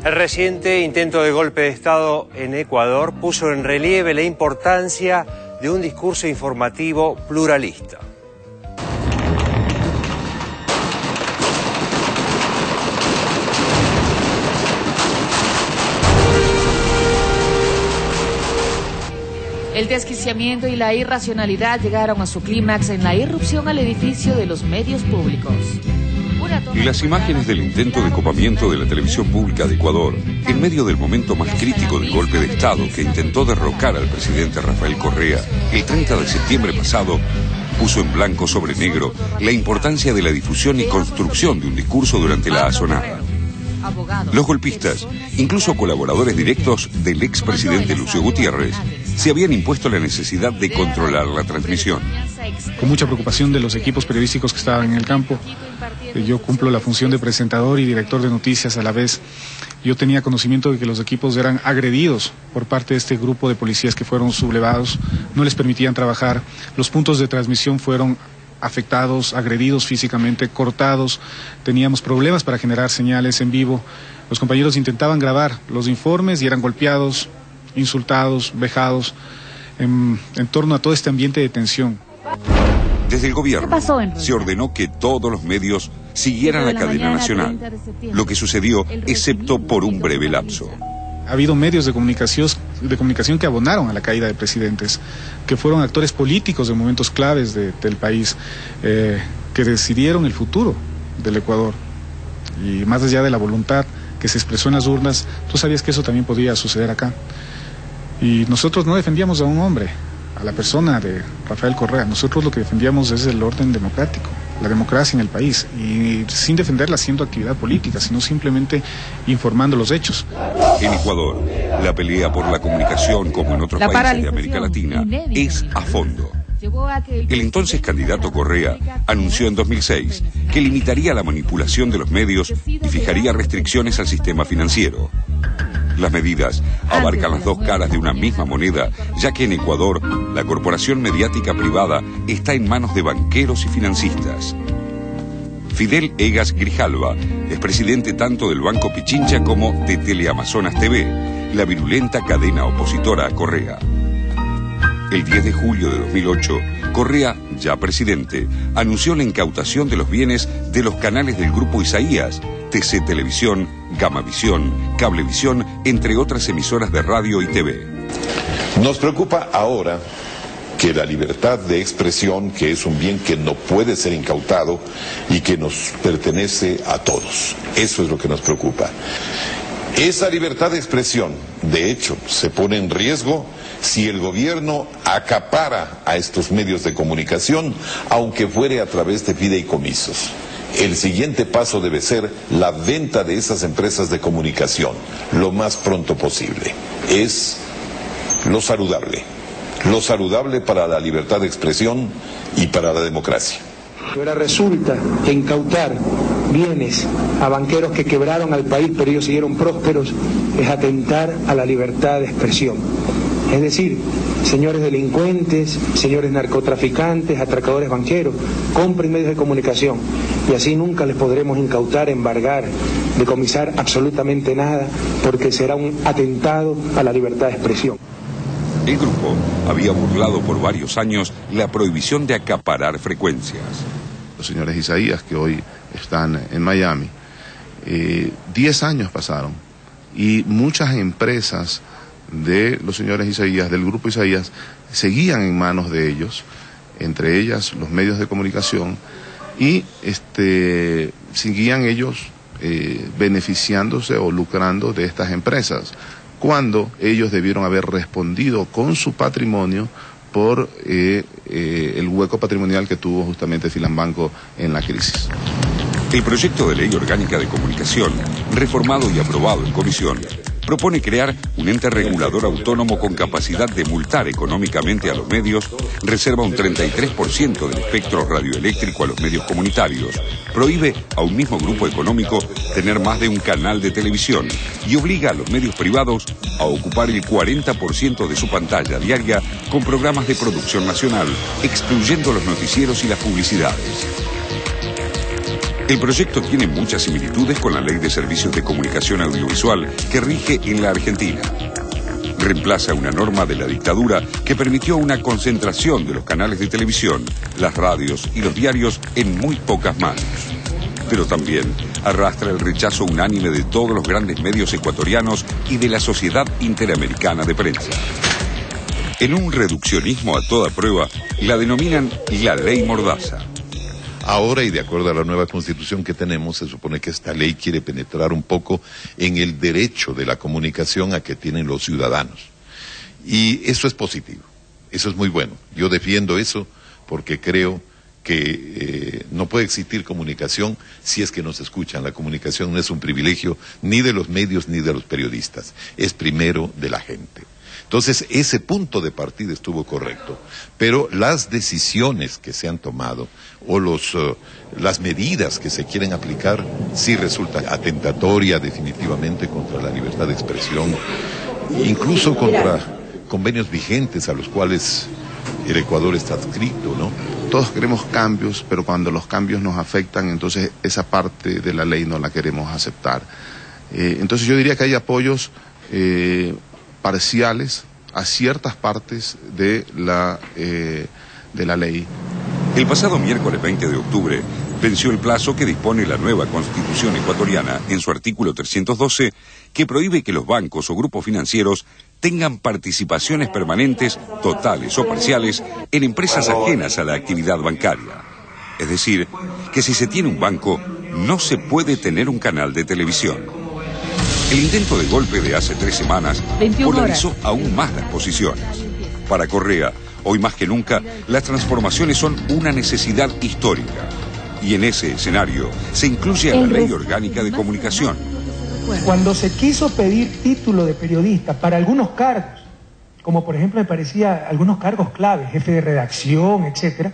El reciente intento de golpe de Estado en Ecuador puso en relieve la importancia de un discurso informativo pluralista. El desquiciamiento y la irracionalidad llegaron a su clímax en la irrupción al edificio de los medios públicos. Y las imágenes del intento de copamiento de la televisión pública de Ecuador, en medio del momento más crítico del golpe de Estado que intentó derrocar al presidente Rafael Correa el 30 de septiembre pasado, puso en blanco sobre negro la importancia de la difusión y construcción de un discurso durante la asonada. Los golpistas, incluso colaboradores directos del expresidente Lucio Gutiérrez, se habían impuesto la necesidad de controlar la transmisión. Con mucha preocupación de los equipos periodísticos que estaban en el campo, yo cumplo la función de presentador y director de noticias a la vez. Yo tenía conocimiento de que los equipos eran agredidos por parte de este grupo de policías que fueron sublevados, no les permitían trabajar, los puntos de transmisión fueron afectados, agredidos físicamente, cortados, teníamos problemas para generar señales en vivo, los compañeros intentaban grabar los informes y eran golpeados, insultados, vejados, en torno a todo este ambiente de tensión. Desde el gobierno se ordenó que todos los medios siguieran la cadena nacional, lo que sucedió excepto por un breve lapso. Ha habido medios de comunicación que abonaron a la caída de presidentes, que fueron actores políticos de momentos claves del país, que decidieron el futuro del Ecuador. Y más allá de la voluntad que se expresó en las urnas, tú sabías que eso también podía suceder acá. Y nosotros no defendíamos a un hombre, a la persona de Rafael Correa. Nosotros lo que defendíamos es el orden democrático, la democracia en el país, y sin defenderla haciendo actividad política, sino simplemente informando los hechos. En Ecuador, la pelea por la comunicación, como en otros países de América Latina, es a fondo. El entonces candidato Correa anunció en 2006 que limitaría la manipulación de los medios y fijaría restricciones al sistema financiero. Las medidas abarcan las dos caras de una misma moneda, ya que en Ecuador la corporación mediática privada está en manos de banqueros y financistas. Fidel Egas Grijalva es presidente tanto del Banco Pichincha como de Teleamazonas TV, la virulenta cadena opositora a Correa. El 10 de julio de 2008, Correa, ya presidente, anunció la incautación de los bienes de los canales del Grupo Isaías, TC Televisión, Gamavisión, Cablevisión, entre otras emisoras de radio y TV. Nos preocupa ahora que la libertad de expresión, que es un bien que no puede ser incautado y que nos pertenece a todos. Eso es lo que nos preocupa. Esa libertad de expresión, de hecho, se pone en riesgo si el gobierno acapara a estos medios de comunicación, aunque fuere a través de fideicomisos. El siguiente paso debe ser la venta de esas empresas de comunicación lo más pronto posible. Es lo saludable para la libertad de expresión y para la democracia. Ahora resulta que incautar bienes a banqueros que quebraron al país pero ellos siguieron prósperos es atentar a la libertad de expresión. Es decir, señores delincuentes, señores narcotraficantes, atracadores banqueros, compren medios de comunicación y así nunca les podremos incautar, embargar, decomisar absolutamente nada porque será un atentado a la libertad de expresión. El grupo había burlado por varios años la prohibición de acaparar frecuencias. Los señores Isaías que hoy están en Miami, 10 años pasaron y muchas empresas de los señores Isaías, del grupo Isaías, seguían en manos de ellos, entre ellas los medios de comunicación, y seguían ellos beneficiándose o lucrando de estas empresas, cuando ellos debieron haber respondido con su patrimonio por el hueco patrimonial que tuvo justamente Filambanco en la crisis. El proyecto de ley orgánica de comunicación, reformado y aprobado en comisión, propone crear un ente regulador autónomo con capacidad de multar económicamente a los medios, reserva un 33% del espectro radioeléctrico a los medios comunitarios, prohíbe a un mismo grupo económico tener más de un canal de televisión y obliga a los medios privados a ocupar el 40% de su pantalla diaria con programas de producción nacional, excluyendo los noticieros y las publicidades. El proyecto tiene muchas similitudes con la Ley de Servicios de Comunicación Audiovisual que rige en la Argentina. Reemplaza una norma de la dictadura que permitió una concentración de los canales de televisión, las radios y los diarios en muy pocas manos. Pero también arrastra el rechazo unánime de todos los grandes medios ecuatorianos y de la Sociedad Interamericana de Prensa. En un reduccionismo a toda prueba, la denominan la Ley Mordaza. Ahora, y de acuerdo a la nueva constitución que tenemos, se supone que esta ley quiere penetrar un poco en el derecho de la comunicación a que tienen los ciudadanos. Y eso es positivo, eso es muy bueno. Yo defiendo eso porque creo que no puede existir comunicación si es que nos escuchan. La comunicación no es un privilegio ni de los medios ni de los periodistas, es primero de la gente. Entonces, ese punto de partida estuvo correcto, pero las decisiones que se han tomado o las medidas que se quieren aplicar sí resultan atentatoria definitivamente contra la libertad de expresión, incluso contra convenios vigentes a los cuales el Ecuador está adscrito, ¿no? Todos queremos cambios, pero cuando los cambios nos afectan, entonces esa parte de la ley no la queremos aceptar. Entonces yo diría que hay apoyos parciales a ciertas partes de la ley. El pasado miércoles 20 de octubre venció el plazo que dispone la nueva Constitución ecuatoriana en su artículo 312, que prohíbe que los bancos o grupos financieros tengan participaciones permanentes, totales o parciales, en empresas ajenas a la actividad bancaria. Es decir, que si se tiene un banco, no se puede tener un canal de televisión. El intento de golpe de hace 3 semanas polarizó aún más las posiciones. Para Correa, hoy más que nunca, las transformaciones son una necesidad histórica. Y en ese escenario se incluye a la Ley Orgánica de Comunicación. Cuando se quiso pedir título de periodista para algunos cargos, como por ejemplo me parecía algunos cargos claves, jefe de redacción, etcétera,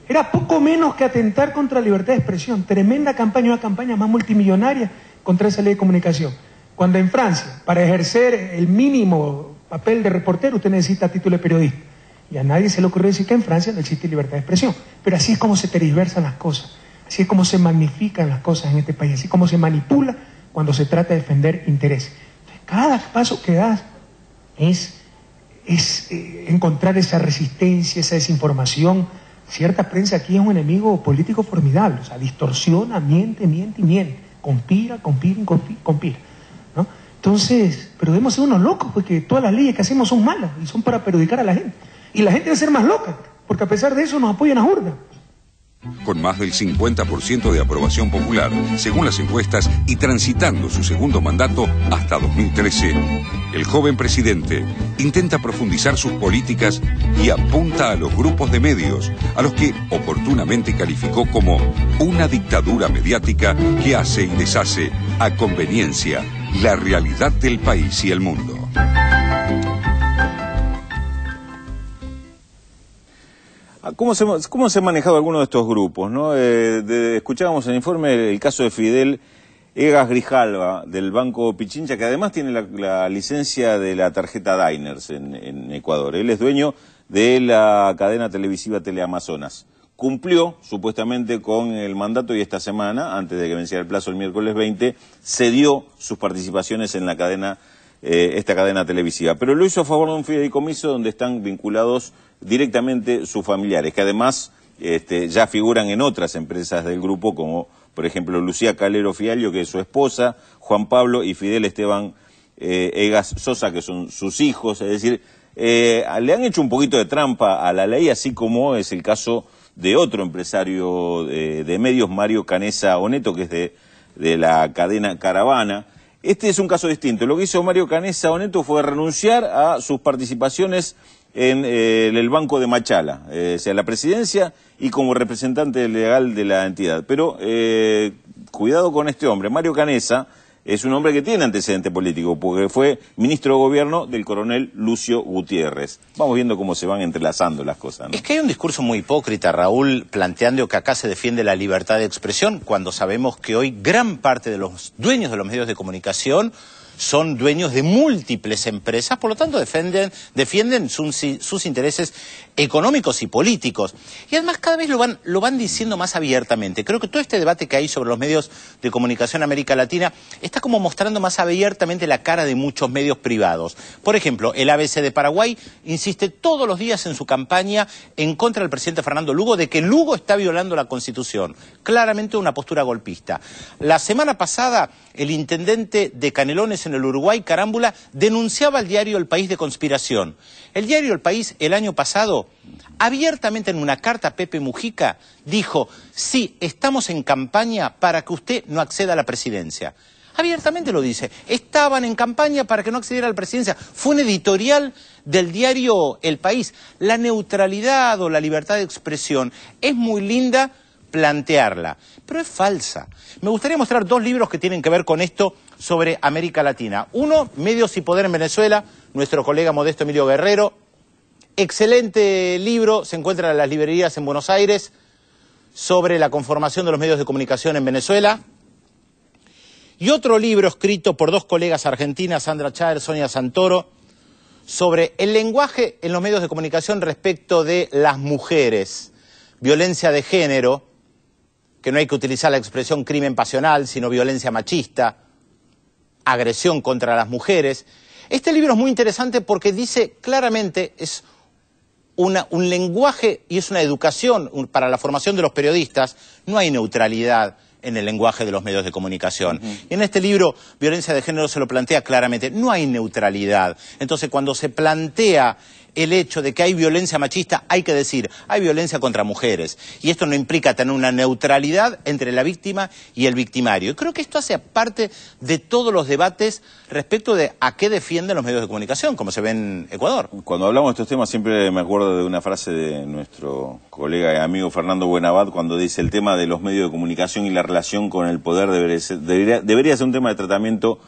era poco menos que atentar contra la libertad de expresión. Tremenda campaña, una campaña más multimillonaria contra esa ley de comunicación. Cuando en Francia, para ejercer el mínimo papel de reportero, usted necesita título de periodista. Y a nadie se le ocurrió decir que en Francia no existe libertad de expresión. Pero así es como se tergiversan las cosas, así es como se magnifican las cosas en este país, así es como se manipula cuando se trata de defender intereses. Entonces, cada paso que das es encontrar esa resistencia, esa desinformación. Cierta prensa aquí es un enemigo político formidable, o sea, distorsiona, miente, conspira, ¿no? Entonces, pero debemos ser unos locos, porque todas las leyes que hacemos son malas y son para perjudicar a la gente. Y la gente debe ser más loca, porque a pesar de eso nos apoyan a urna. Con más del 50% de aprobación popular, según las encuestas, y transitando su segundo mandato hasta 2013, el joven presidente intenta profundizar sus políticas y apunta a los grupos de medios, a los que oportunamente calificó como una dictadura mediática que hace y deshace a conveniencia la realidad del país y el mundo. ¿Cómo se ha manejado alguno de estos grupos, ¿no? Escuchábamos en el informe el caso de Fidel Egas Grijalva, del Banco Pichincha, que además tiene la licencia de la tarjeta Diners en Ecuador. Él es dueño de la cadena televisiva Teleamazonas. Cumplió supuestamente con el mandato y esta semana, antes de que venciera el plazo el miércoles 20, cedió sus participaciones en la cadena, esta cadena televisiva. Pero lo hizo a favor de un fideicomiso donde están vinculados directamente sus familiares, que además ya figuran en otras empresas del grupo, como por ejemplo Lucía Calero Fiallo, que es su esposa, Juan Pablo y Fidel Esteban Egas Sosa, que son sus hijos. Es decir, le han hecho un poquito de trampa a la ley, así como es el caso de otro empresario de medios, Mario Canessa Oneto, que es de la cadena Caravana. Este es un caso distinto. Lo que hizo Mario Canessa Oneto fue renunciar a sus participaciones en el Banco de Machala, sea la presidencia y como representante legal de la entidad. Pero cuidado con este hombre. Mario Canessa es un hombre que tiene antecedente político, porque fue ministro de gobierno del coronel Lucio Gutiérrez. Vamos viendo cómo se van entrelazando las cosas, ¿no? Es que hay un discurso muy hipócrita, Raúl, planteando que acá se defiende la libertad de expresión, cuando sabemos que hoy gran parte de los dueños de los medios de comunicación son dueños de múltiples empresas, por lo tanto defienden sus intereses económicos y políticos. Y además cada vez lo van diciendo más abiertamente. Creo que todo este debate que hay sobre los medios de comunicación en América Latina está como mostrando más abiertamente la cara de muchos medios privados. Por ejemplo, el ABC de Paraguay insiste todos los días en su campaña en contra del presidente Fernando Lugo de que Lugo está violando la Constitución. Claramente una postura golpista. La semana pasada, el intendente de Canelones en el Uruguay, Carámbula, denunciaba al diario El País de conspiración. El diario El País, el año pasado, abiertamente en una carta a Pepe Mujica, dijo: sí, estamos en campaña para que usted no acceda a la presidencia. Abiertamente lo dice. Estaban en campaña para que no accediera a la presidencia. Fue un editorial del diario El País. La neutralidad o la libertad de expresión es muy linda plantearla, pero es falsa. Me gustaría mostrar dos libros que tienen que ver con esto sobre América Latina. Uno, Medios y Poder en Venezuela, nuestro colega Modesto Emilio Guerrero. Excelente libro, se encuentra en las librerías en Buenos Aires, sobre la conformación de los medios de comunicación en Venezuela. Y otro libro escrito por dos colegas argentinas, Sandra Chaer, Sonia Santoro, sobre el lenguaje en los medios de comunicación respecto de las mujeres, violencia de género, que no hay que utilizar la expresión crimen pasional, sino violencia machista, agresión contra las mujeres. Este libro es muy interesante porque dice claramente, es un lenguaje y es una educación para la formación de los periodistas. No hay neutralidad en el lenguaje de los medios de comunicación. Y en este libro, Violencia de Género, se lo plantea claramente. No hay neutralidad. Entonces, cuando se plantea el hecho de que hay violencia machista, hay que decir, hay violencia contra mujeres. Y esto no implica tener una neutralidad entre la víctima y el victimario. Y creo que esto hace parte de todos los debates respecto de a qué defienden los medios de comunicación, como se ve en Ecuador. Cuando hablamos de estos temas siempre me acuerdo de una frase de nuestro colega y amigo Fernando Buenabad, cuando dice: el tema de los medios de comunicación y la relación con el poder debería ser un tema de tratamiento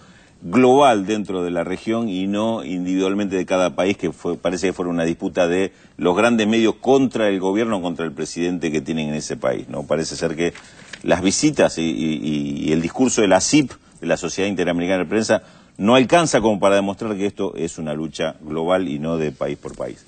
global dentro de la región y no individualmente de cada país, que parece que fuera una disputa de los grandes medios contra el gobierno, contra el presidente que tienen en ese país, ¿no? Parece ser que las visitas y el discurso de la SIP, de la Sociedad Interamericana de Prensa, no alcanza como para demostrar que esto es una lucha global y no de país por país.